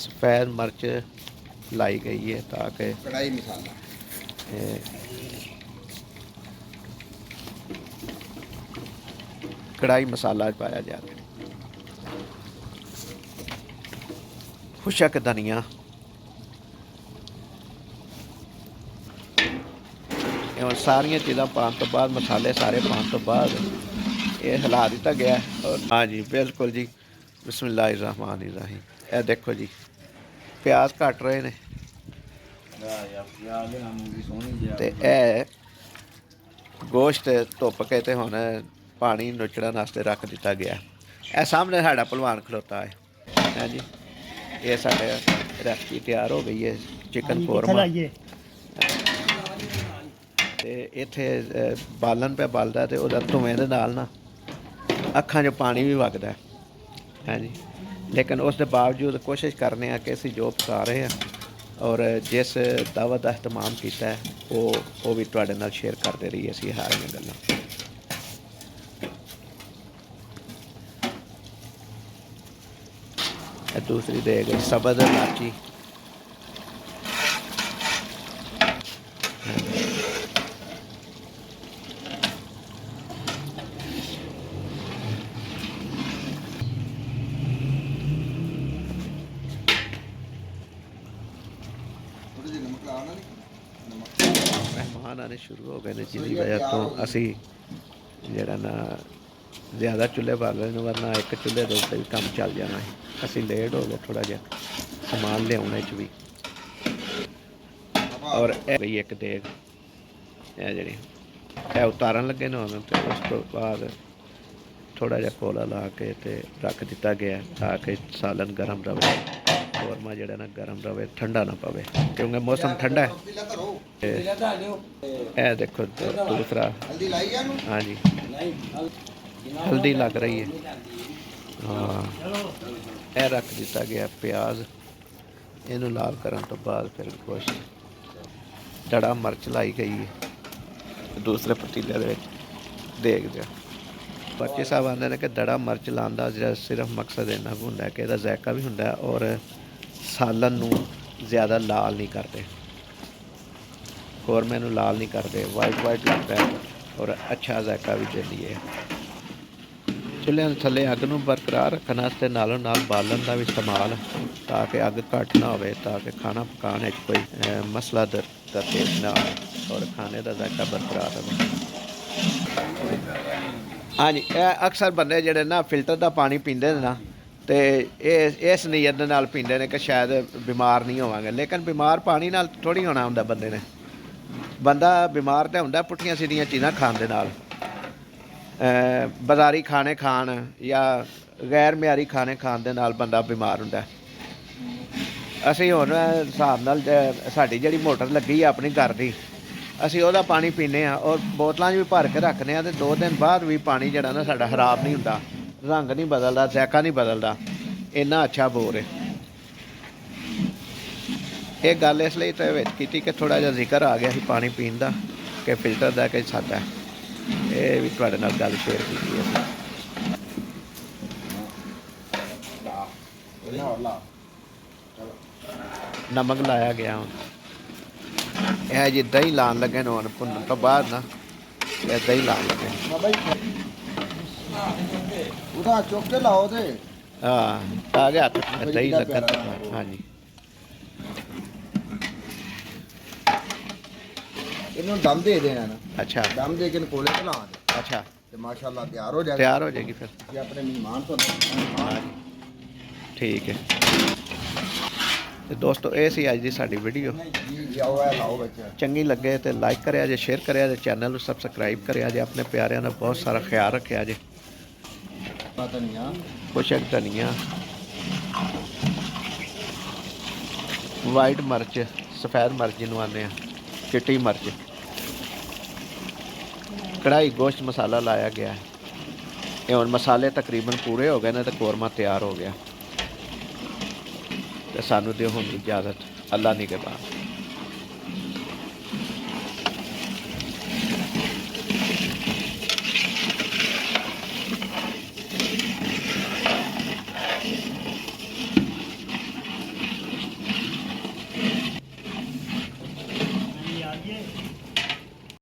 सफ़ेद मिर्च लाई गई है ताकि कढ़ाई मसाला कढ़ाई मसाला पाया जाए। खुशक धनिया सारिया चीज़ा पाने तो बाद मसाले सारे पाने तो बाद ये हिला दिता गया है। और हाँ जी बिल्कुल जी, बिस्मिल्लाहिर्रहमानिर्रहीम। ये देखो जी प्याज घट रहे ने ते ए गोश्त धुप के ते हुण पानी नुचड़न वास्ते रख दिता गया। ए सामने साडा पहलवान खलोता है जी। ये साडे रेसिपी तैयार हो गई है चिकन कौरमा ते इत्थे बालन पे बलदा ते उहदा धुएं दे नाल ना अखां 'चों पानी भी वगदा है जी। लेकिन उस दे बावजूद कोशिश करने कि असीं जो पका रहे हैं और जिस दावत का एहतमाम किया है वो भी तुहाडे नाल शेयर करते रहिए असीं सारियां गल्लां। दूसरी देग सब्ज़ इलाची मेहमान आने शुरू हो गए हैं जिसकी वजह तो असी जरा ना ज़्यादा चूल्हे बाल रहे हैं, वरना एक चूल्हे के उत्ते भी काम चल जाना है। असी लेट हो गए थोड़ा जहा समान लिया भी। और गई एक देग जी उतारन लगे ने उस तो बाद थोड़ा जहा कोला ला के रख दिता गया ताकि सालन गर्म रहे, कौरमा जो ना गर्म रहे, ठंडा ना पवे क्योंकि मौसम ठंडा है। ए देखो दूसरा हाँ जी हल्दी लग रही है। हाँ यह रख दिता गया प्याज, इनू लाल करने तो बाद फिर कुछ दड़ा मिर्च लाई गई है दूसरे पतीले देख दिया। बच्चे साहब आते हैं कि दड़ा मिर्च लाने का जो सिर्फ मकसद इन्ना होंगे कि इसका जायका भी होंगे और सालन नू ज़्यादा लाल नहीं करते, कौरमे नू लाल नहीं करते, वाइट वाइट लगता है और अच्छा जायका भी देती है। चूल्हे थले अग नू बरकरार रखने वास्ते नालों नाल बालन का भी इस्तेमाल ताकि अग घट ना हो, ताकि खाना पकाने कोई मसला दरपेश ना हो और खाने का जायका बरकरार रहे। हाँ जी अक्सर बंदे जोड़े ना फिल्टर का पानी पीते ना तो इस नीयत नाल पीते हैं कि शायद बीमार नहीं होवांगे, लेकिन बीमार पानी नाल थोड़ी होना होंदा। बंदे ने बंदा बीमार तो होंदा पुट्ठियां सीधियां चीज़ां खाण दे नाल, बाजारी खाने खाण या गैर म्यारी खाने खाण दे नाल बंदा बीमार होंदा। असीं हुण हिसाब नाल साडी जिहड़ी मोटर लगी है अपनी घर की, असीं ਉਹਦਾ पानी पीने और बोतलों भी भर के रखने तो 2 दिन बाद भी पानी जड़ा ना साडा खराब नहीं होंदा, रंग नहीं बदलता, जायका नहीं बदलता, इन्ना अच्छा बोर है। एक गल इसलिए तो की कि थोड़ा जिहा जिक्र आ गया ਸੀ पानी पीने का कि फिल्टर का कि सादा ये भी तुहाडे नाल गल शेयर की है। नमक लाया गया हूँ यह जी दही लान लगे हुण भुनन तो बाद ना दही लान लगे हाँ आ गया दही लगन। हाँ जी इन्हों दम दे देना ना। अच्छा दम दे के कोले चला दे। अच्छा तो माशाल्लाह तैयार हो जाएगी फिर ये अपने मेहमान तो ठीक है। तो दोस्तों ये सी अज की साडी वीडियो, चंगी लगे तो लाइक करिया जे, शेयर करिया जे, चैनल सबसक्राइब करिया जे, अपने प्यारिਆਂ ਦਾ बहुत सारा ख्याल रखिया जे। खुशक धनिया, वाइट मिर्च, सफ़ेद मिर्च जिन्हों आने चिट्टी मिर्च, कढ़ाई गोश्त मसाला लाया गया है। ये हुण मसाले तकरीबन पूरे हो गए ने तो कौरमा तैयार हो गया। तो सानू दिओ हुण इजाज़त, अल्लाह निगहबान। ਕੇ